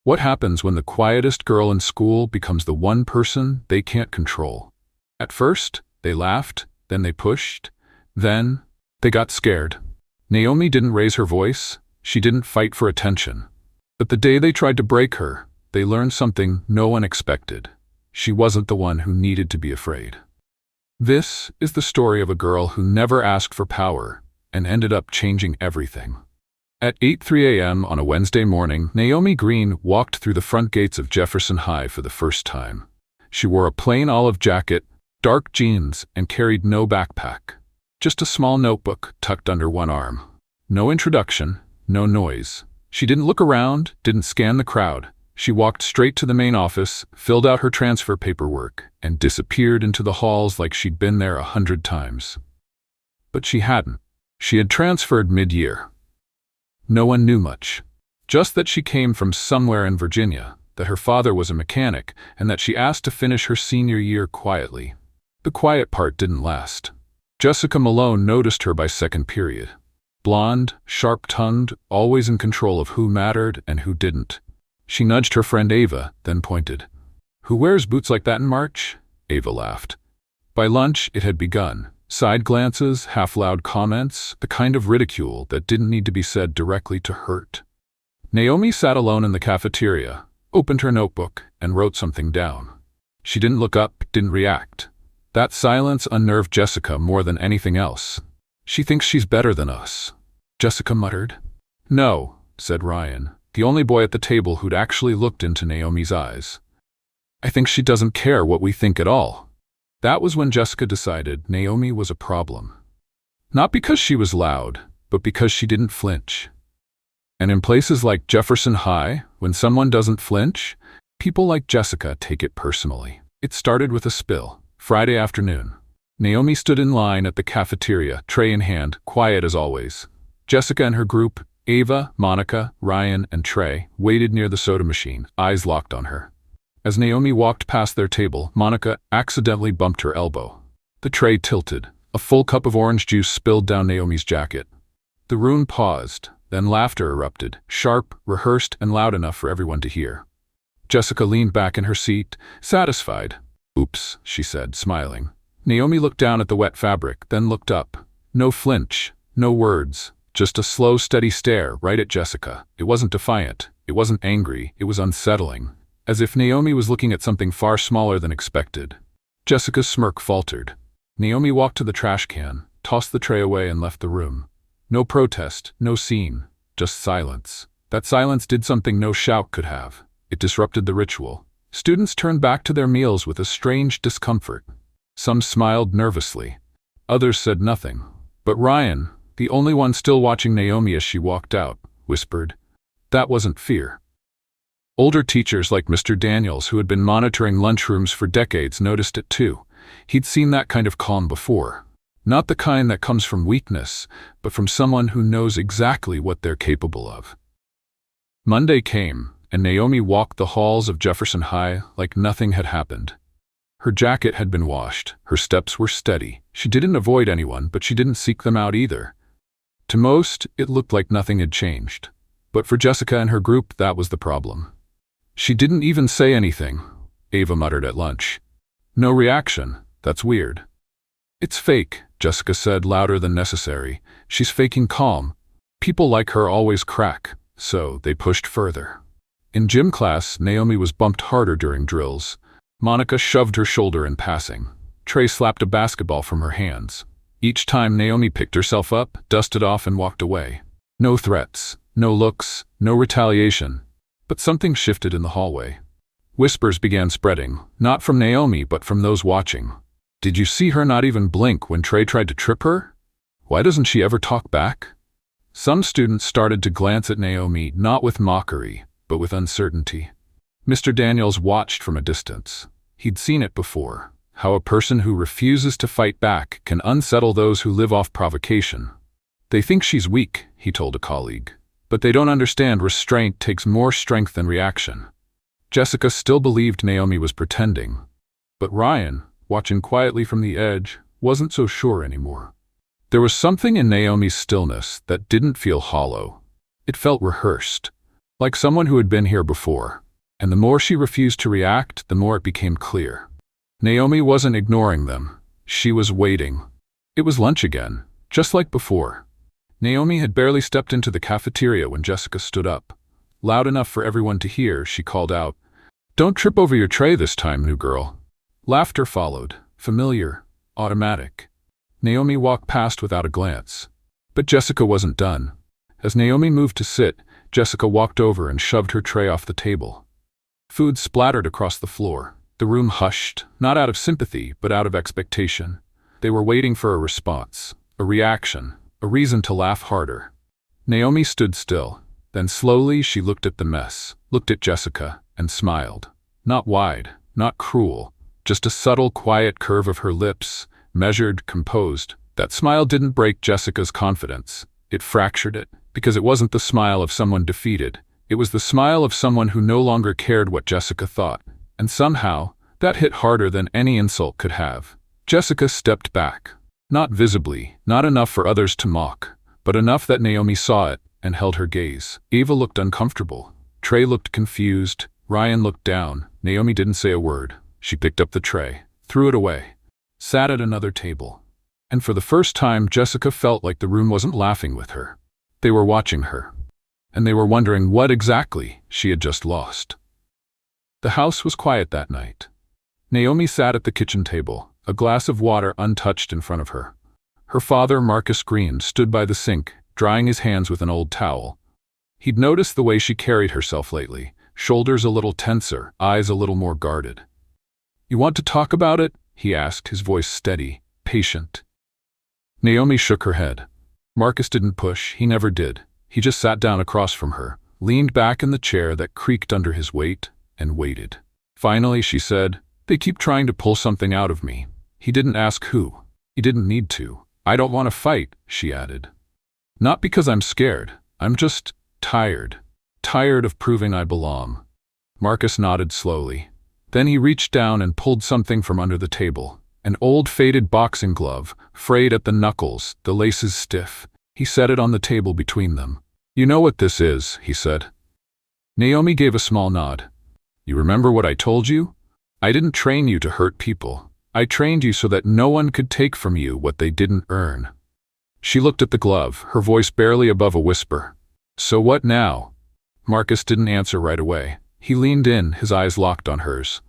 What happens when the quietest girl in school becomes the one person they can't control? At first, they laughed, then they pushed, then they got scared. Naomi didn't raise her voice, she didn't fight for attention. But the day they tried to break her, they learned something no one expected. She wasn't the one who needed to be afraid. This is the story of a girl who never asked for power and ended up changing everything. At 8:03 a.m. on a Wednesday morning, Naomi Green walked through the front gates of Jefferson High for the first time. She wore a plain olive jacket, dark jeans, and carried no backpack. Just a small notebook tucked under one arm. No introduction, no noise. She didn't look around, didn't scan the crowd. She walked straight to the main office, filled out her transfer paperwork, and disappeared into the halls like she'd been there 100 times. But she hadn't. She had transferred mid-year. No one knew much. Just that she came from somewhere in Virginia, that her father was a mechanic, and that she asked to finish her senior year quietly. The quiet part didn't last. Jessica Malone noticed her by second period. Blonde, sharp-tongued, always in control of who mattered and who didn't. She nudged her friend Ava, then pointed. "Who wears boots like that in March?" Ava laughed. By lunch, it had begun. Side glances, half-loud comments, the kind of ridicule that didn't need to be said directly to hurt. Naomi sat alone in the cafeteria, opened her notebook, and wrote something down. She didn't look up, didn't react. That silence unnerved Jessica more than anything else. "She thinks she's better than us," Jessica muttered. "No," said Ryan, the only boy at the table who'd actually looked into Naomi's eyes. "I think she doesn't care what we think at all." That was when Jessica decided Naomi was a problem. Not because she was loud, but because she didn't flinch. And in places like Jefferson High, when someone doesn't flinch, people like Jessica take it personally. It started with a spill. Friday afternoon. Naomi stood in line at the cafeteria, tray in hand, quiet as always. Jessica and her group, Ava, Monica, Ryan, and Trey, waited near the soda machine, eyes locked on her. As Naomi walked past their table, Monica accidentally bumped her elbow. The tray tilted. A full cup of orange juice spilled down Naomi's jacket. The room paused, then laughter erupted, sharp, rehearsed, and loud enough for everyone to hear. Jessica leaned back in her seat, satisfied. "Oops," she said, smiling. Naomi looked down at the wet fabric, then looked up. No flinch, no words, just a slow, steady stare right at Jessica. It wasn't defiant, it wasn't angry, it was unsettling. As if Naomi was looking at something far smaller than expected. Jessica's smirk faltered. Naomi walked to the trash can, tossed the tray away, and left the room. No protest, no scene, just silence. That silence did something no shout could have. It disrupted the ritual. Students turned back to their meals with a strange discomfort. Some smiled nervously. Others said nothing. But Ryan, the only one still watching Naomi as she walked out, whispered, "That wasn't fear." Older teachers like Mr. Daniels, who had been monitoring lunchrooms for decades, noticed it too. He'd seen that kind of calm before. Not the kind that comes from weakness, but from someone who knows exactly what they're capable of. Monday came, and Naomi walked the halls of Jefferson High like nothing had happened. Her jacket had been washed, her steps were steady. She didn't avoid anyone, but she didn't seek them out either. To most, it looked like nothing had changed. But for Jessica and her group, that was the problem. "She didn't even say anything," Ava muttered at lunch. "No reaction. That's weird." "It's fake," Jessica said louder than necessary. "She's faking calm. People like her always crack." So they pushed further. In gym class, Naomi was bumped harder during drills. Monica shoved her shoulder in passing. Trey slapped a basketball from her hands. Each time Naomi picked herself up, dusted off, and walked away. No threats, no looks, no retaliation. But something shifted in the hallway. Whispers began spreading, not from Naomi but from those watching. "Did you see her not even blink when Trey tried to trip her? Why doesn't she ever talk back?" Some students started to glance at Naomi, not with mockery, but with uncertainty. Mr. Daniels watched from a distance. He'd seen it before, how a person who refuses to fight back can unsettle those who live off provocation. "They think she's weak," he told a colleague. "But they don't understand restraint takes more strength than reaction." Jessica still believed Naomi was pretending. But Ryan, watching quietly from the edge, wasn't so sure anymore. There was something in Naomi's stillness that didn't feel hollow. It felt rehearsed, like someone who had been here before. And the more she refused to react, the more it became clear. Naomi wasn't ignoring them. She was waiting. It was lunch again, just like before. Naomi had barely stepped into the cafeteria when Jessica stood up. Loud enough for everyone to hear, she called out, "Don't trip over your tray this time, new girl." Laughter followed, familiar, automatic. Naomi walked past without a glance. But Jessica wasn't done. As Naomi moved to sit, Jessica walked over and shoved her tray off the table. Food splattered across the floor. The room hushed, not out of sympathy, but out of expectation. They were waiting for a response, a reaction, a reason to laugh harder. Naomi stood still. Then slowly she looked at the mess, looked at Jessica, and smiled. Not wide, not cruel, just a subtle, quiet curve of her lips, measured, composed. That smile didn't break Jessica's confidence. It fractured it, because it wasn't the smile of someone defeated. It was the smile of someone who no longer cared what Jessica thought. And somehow, that hit harder than any insult could have. Jessica stepped back. Not visibly, not enough for others to mock, but enough that Naomi saw it and held her gaze. Eva looked uncomfortable. Trey looked confused. Ryan looked down. Naomi didn't say a word. She picked up the tray, threw it away, sat at another table. And for the first time, Jessica felt like the room wasn't laughing with her. They were watching her. And they were wondering what exactly she had just lost. The house was quiet that night. Naomi sat at the kitchen table, a glass of water untouched in front of her. Her father, Marcus Green, stood by the sink, drying his hands with an old towel. He'd noticed the way she carried herself lately, shoulders a little tenser, eyes a little more guarded. "You want to talk about it?" he asked, his voice steady, patient. Naomi shook her head. Marcus didn't push, he never did. He just sat down across from her, leaned back in the chair that creaked under his weight, and waited. Finally, she said, "They keep trying to pull something out of me." He didn't ask who. He didn't need to. "I don't want to fight," she added. "Not because I'm scared. I'm just tired. Tired of proving I belong." Marcus nodded slowly. Then he reached down and pulled something from under the table. An old faded boxing glove, frayed at the knuckles, the laces stiff. He set it on the table between them. "You know what this is," he said. Naomi gave a small nod. "You remember what I told you? I didn't train you to hurt people. I trained you so that no one could take from you what they didn't earn." She looked at the glove, her voice barely above a whisper. "So what now?" Marcus didn't answer right away. He leaned in, his eyes locked on hers.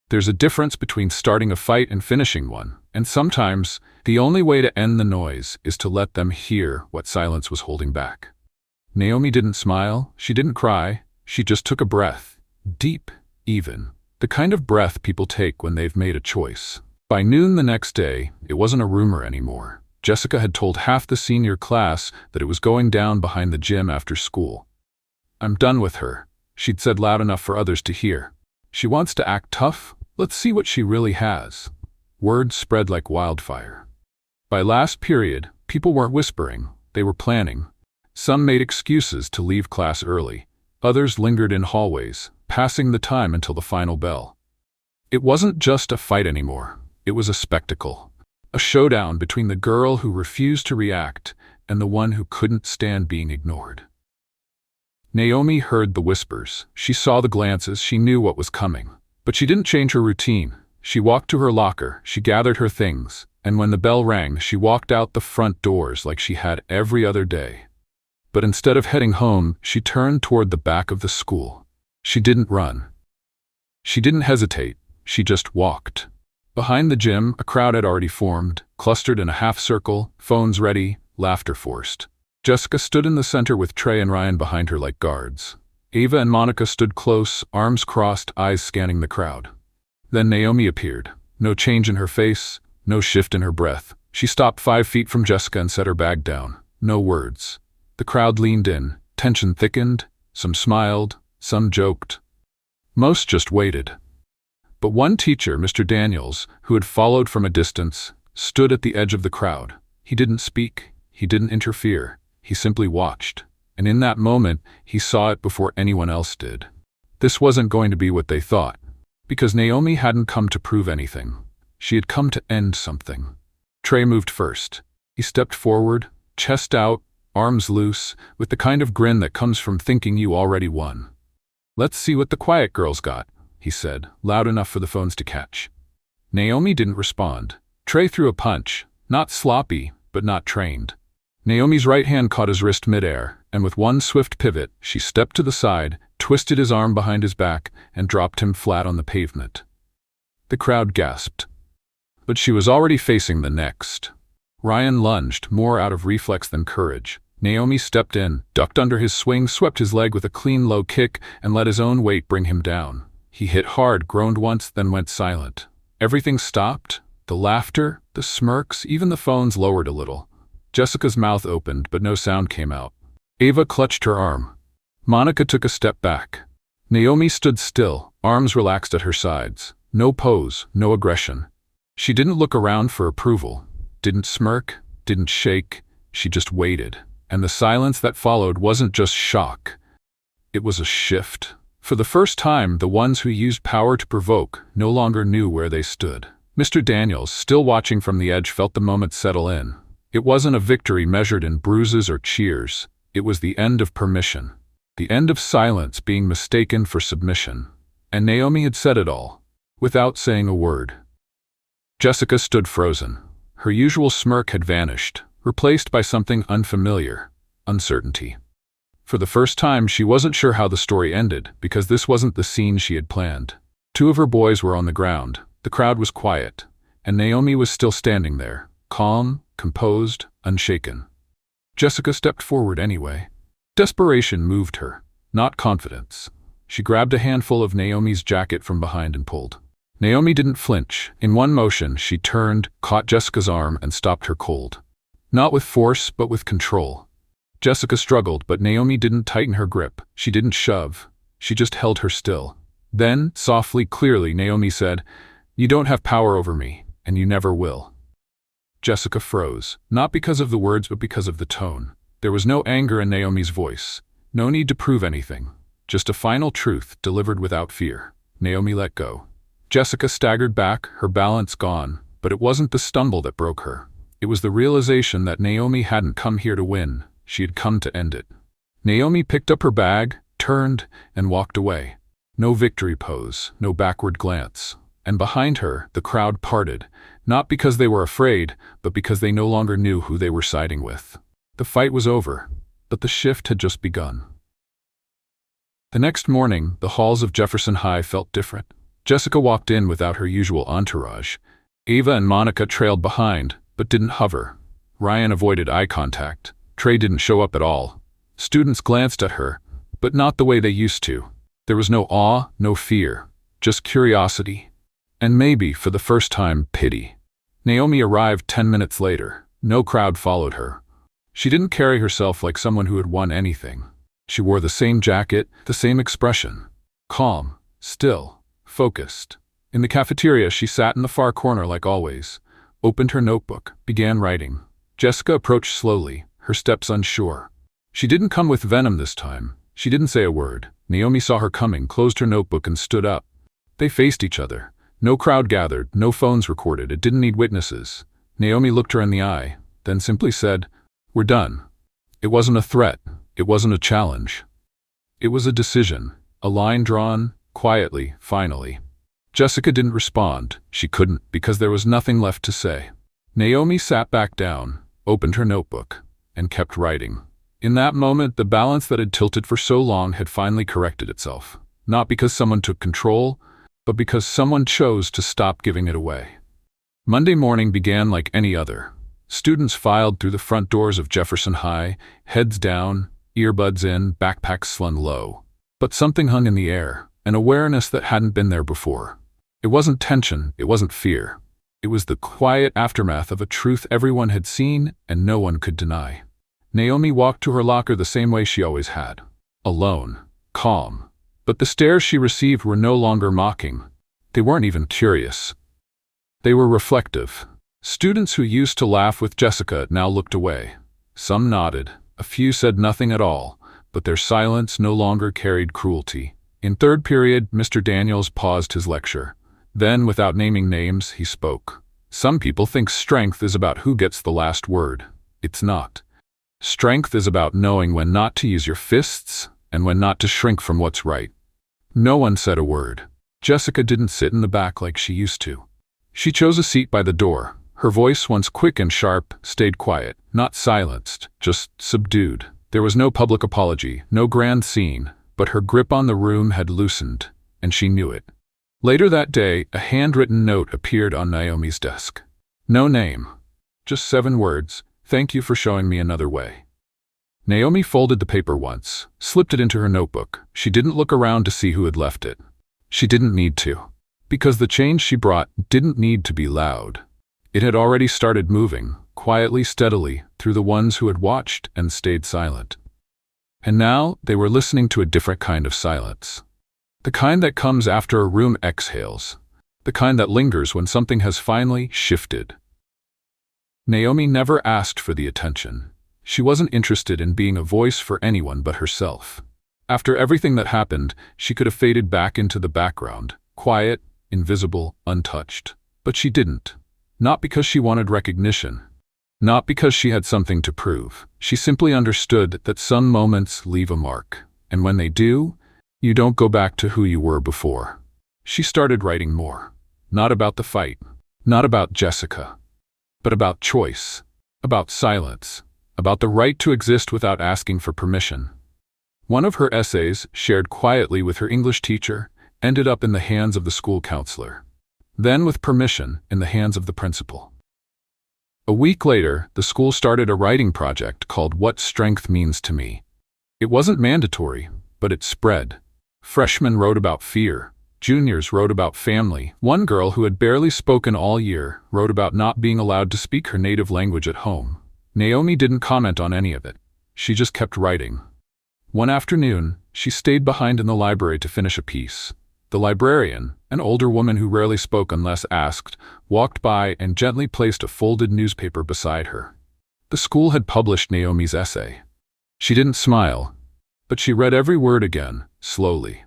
"There's a difference between starting a fight and finishing one, and sometimes the only way to end the noise is to let them hear what silence was holding back." Naomi didn't smile, she didn't cry, she just took a breath. Deep, even. The kind of breath people take when they've made a choice. By noon the next day, it wasn't a rumor anymore. Jessica had told half the senior class that it was going down behind the gym after school. "I'm done with her," she'd said loud enough for others to hear. "She wants to act tough? Let's see what she really has." Word spread like wildfire. By last period, people weren't whispering, they were planning. Some made excuses to leave class early. Others lingered in hallways, passing the time until the final bell. It wasn't just a fight anymore. It was a spectacle. A showdown between the girl who refused to react and the one who couldn't stand being ignored. Naomi heard the whispers. She saw the glances. She knew what was coming. But she didn't change her routine. She walked to her locker. She gathered her things. And when the bell rang, she walked out the front doors like she had every other day. But instead of heading home, she turned toward the back of the school. She didn't run. She didn't hesitate. She just walked. Behind the gym, a crowd had already formed, clustered in a half circle, phones ready, laughter forced. Jessica stood in the center with Trey and Ryan behind her like guards. Ava and Monica stood close, arms crossed, eyes scanning the crowd. Then Naomi appeared. No change in her face, no shift in her breath. She stopped 5 feet from Jessica and set her bag down. No words. The crowd leaned in. Tension thickened. Some smiled. Some joked. Most just waited. But one teacher, Mr. Daniels, who had followed from a distance, stood at the edge of the crowd. He didn't speak. He didn't interfere. He simply watched. And in that moment, he saw it before anyone else did. This wasn't going to be what they thought. Because Naomi hadn't come to prove anything. She had come to end something. Trey moved first. He stepped forward, chest out, arms loose, with the kind of grin that comes from thinking you already won. "Let's see what the quiet girl's got," he said, loud enough for the phones to catch. Naomi didn't respond. Trey threw a punch, not sloppy, but not trained. Naomi's right hand caught his wrist midair, and with one swift pivot, she stepped to the side, twisted his arm behind his back, and dropped him flat on the pavement. The crowd gasped. But she was already facing the next. Ryan lunged, more out of reflex than courage. Naomi stepped in, ducked under his swing, swept his leg with a clean low kick, and let his own weight bring him down. He hit hard, groaned once, then went silent. Everything stopped. The laughter, the smirks, even the phones lowered a little. Jessica's mouth opened, but no sound came out. Ava clutched her arm. Monica took a step back. Naomi stood still, arms relaxed at her sides. No pose, no aggression. She didn't look around for approval, didn't smirk, didn't shake. She just waited. And the silence that followed wasn't just shock. It was a shift. For the first time, the ones who used power to provoke no longer knew where they stood. Mr. Daniels, still watching from the edge, felt the moment settle in. It wasn't a victory measured in bruises or cheers. It was the end of permission. The end of silence being mistaken for submission. And Naomi had said it all, without saying a word. Jessica stood frozen. Her usual smirk had vanished, replaced by something unfamiliar, uncertainty. For the first time, she wasn't sure how the story ended, because this wasn't the scene she had planned. Two of her boys were on the ground. The crowd was quiet, and Naomi was still standing there, calm, composed, unshaken. Jessica stepped forward anyway. Desperation moved her, not confidence. She grabbed a handful of Naomi's jacket from behind and pulled. Naomi didn't flinch. In one motion, she turned, caught Jessica's arm, and stopped her cold. Not with force, but with control. Jessica struggled, but Naomi didn't tighten her grip. She didn't shove. She just held her still. Then, softly, clearly, Naomi said, "You don't have power over me, and you never will." Jessica froze, not because of the words, but because of the tone. There was no anger in Naomi's voice. No need to prove anything. Just a final truth, delivered without fear. Naomi let go. Jessica staggered back, her balance gone, but it wasn't the stumble that broke her. It was the realization that Naomi hadn't come here to win. She had come to end it. Naomi picked up her bag, turned, and walked away. No victory pose, no backward glance. And behind her, the crowd parted, not because they were afraid, but because they no longer knew who they were siding with. The fight was over, but the shift had just begun. The next morning, the halls of Jefferson High felt different. Jessica walked in without her usual entourage. Ava and Monica trailed behind, but didn't hover. Ryan avoided eye contact. Trey didn't show up at all. Students glanced at her, but not the way they used to. There was no awe, no fear, just curiosity. And maybe, for the first time, pity. Naomi arrived 10 minutes later. No crowd followed her. She didn't carry herself like someone who had won anything. She wore the same jacket, the same expression. Calm, still, focused. In the cafeteria, she sat in the far corner like always, opened her notebook, began writing. Jessica approached slowly, her steps unsure. She didn't come with venom this time. She didn't say a word. Naomi saw her coming, closed her notebook, and stood up. They faced each other. No crowd gathered, no phones recorded. It didn't need witnesses. Naomi looked her in the eye, then simply said, "We're done." It wasn't a threat. It wasn't a challenge. It was a decision, a line drawn, quietly, finally. Jessica didn't respond. She couldn't, because there was nothing left to say. Naomi sat back down, opened her notebook, and kept writing. In that moment, the balance that had tilted for so long had finally corrected itself. Not because someone took control, but because someone chose to stop giving it away. Monday morning began like any other. Students filed through the front doors of Jefferson High, heads down, earbuds in, backpacks slung low. But something hung in the air, an awareness that hadn't been there before. It wasn't tension, it wasn't fear. It was the quiet aftermath of a truth everyone had seen and no one could deny. Naomi walked to her locker the same way she always had. Alone, calm. But the stares she received were no longer mocking. They weren't even curious. They were reflective. Students who used to laugh with Jessica now looked away. Some nodded. A few said nothing at all, but their silence no longer carried cruelty. In third period, Mr. Daniels paused his lecture. Then, without naming names, he spoke. Some people think strength is about who gets the last word. It's not. Strength is about knowing when not to use your fists and when not to shrink from what's right. No one said a word. Jessica didn't sit in the back like she used to. She chose a seat by the door. Her voice, once quick and sharp, stayed quiet, not silenced, just subdued. There was no public apology, no grand scene, but her grip on the room had loosened, and she knew it. Later that day, a handwritten note appeared on Naomi's desk. No name. Just 7 words. Thank you for showing me another way. Naomi folded the paper once, slipped it into her notebook. She didn't look around to see who had left it. She didn't need to. Because the change she brought didn't need to be loud. It had already started moving, quietly, steadily, through the ones who had watched and stayed silent. And now they were listening to a different kind of silence. The kind that comes after a room exhales. The kind that lingers when something has finally shifted. Naomi never asked for the attention. She wasn't interested in being a voice for anyone but herself. After everything that happened, she could have faded back into the background, quiet, invisible, untouched. But she didn't. Not because she wanted recognition. Not because she had something to prove. She simply understood that some moments leave a mark. And when they do, you don't go back to who you were before. She started writing more. Not about the fight. Not about Jessica. But about choice. About silence. About the right to exist without asking for permission. One of her essays, shared quietly with her English teacher, ended up in the hands of the school counselor. Then, with permission, in the hands of the principal. A week later, the school started a writing project called What Strength Means to Me. It wasn't mandatory, but it spread. Freshmen wrote about fear. Juniors wrote about family. One girl who had barely spoken all year wrote about not being allowed to speak her native language at home. Naomi didn't comment on any of it. She just kept writing. One afternoon, she stayed behind in the library to finish a piece. The librarian, an older woman who rarely spoke unless asked, walked by and gently placed a folded newspaper beside her. The school had published Naomi's essay. She didn't smile, but she read every word again, slowly.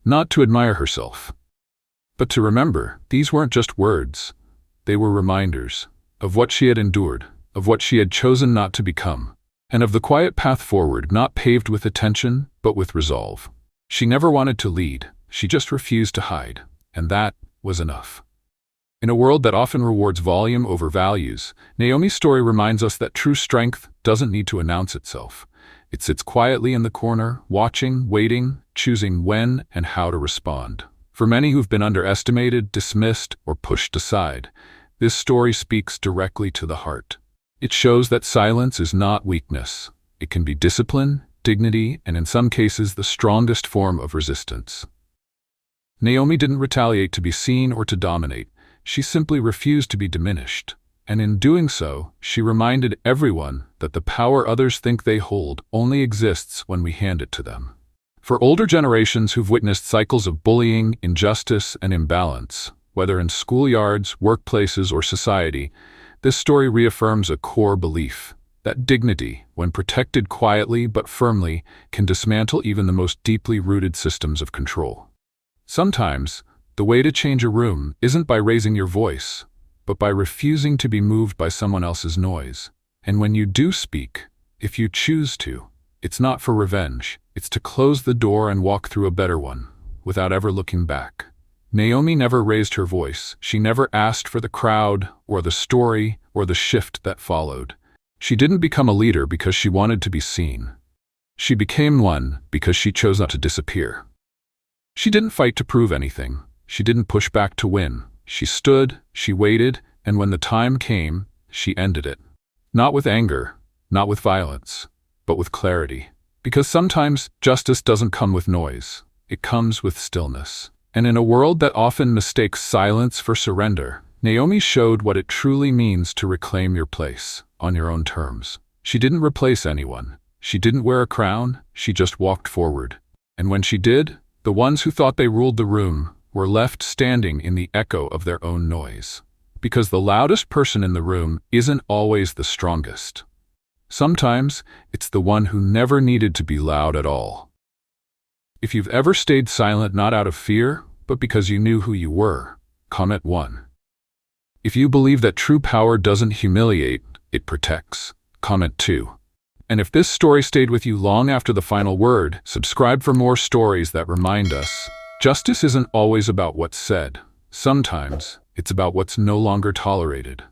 Not to admire herself, but to remember. These weren't just words. They were reminders of what she had endured, of what she had chosen not to become, and of the quiet path forward, not paved with attention, but with resolve. She never wanted to lead. She just refused to hide, and that was enough. In a world that often rewards volume over values, Naomi's story reminds us that true strength doesn't need to announce itself. It sits quietly in the corner, watching, waiting, choosing when and how to respond. For many who've been underestimated, dismissed, or pushed aside, this story speaks directly to the heart. It shows that silence is not weakness. It can be discipline, dignity, and in some cases the strongest form of resistance. Naomi didn't retaliate to be seen or to dominate. She simply refused to be diminished. And in doing so, she reminded everyone that the power others think they hold only exists when we hand it to them. For older generations who've witnessed cycles of bullying, injustice, and imbalance, whether in schoolyards, workplaces, or society, this story reaffirms a core belief that dignity, when protected quietly but firmly, can dismantle even the most deeply rooted systems of control. Sometimes, the way to change a room isn't by raising your voice, but by refusing to be moved by someone else's noise. And when you do speak, if you choose to, it's not for revenge. It's to close the door and walk through a better one, without ever looking back. Naomi never raised her voice. She never asked for the crowd, or the story, or the shift that followed. She didn't become a leader because she wanted to be seen. She became one because she chose not to disappear. She didn't fight to prove anything. She didn't push back to win. She stood, she waited, and when the time came, she ended it. Not with anger, not with violence, but with clarity. Because sometimes justice doesn't come with noise. It comes with stillness. And in a world that often mistakes silence for surrender, Naomi showed what it truly means to reclaim your place, on your own terms. She didn't replace anyone. She didn't wear a crown. She just walked forward. And when she did, the ones who thought they ruled the room were left standing in the echo of their own noise. Because the loudest person in the room isn't always the strongest. Sometimes, it's the one who never needed to be loud at all. If you've ever stayed silent not out of fear, but because you knew who you were, comment 1. If you believe that true power doesn't humiliate, it protects, comment 2. And if this story stayed with you long after the final word, subscribe for more stories that remind us justice isn't always about what's said. Sometimes it's about what's no longer tolerated.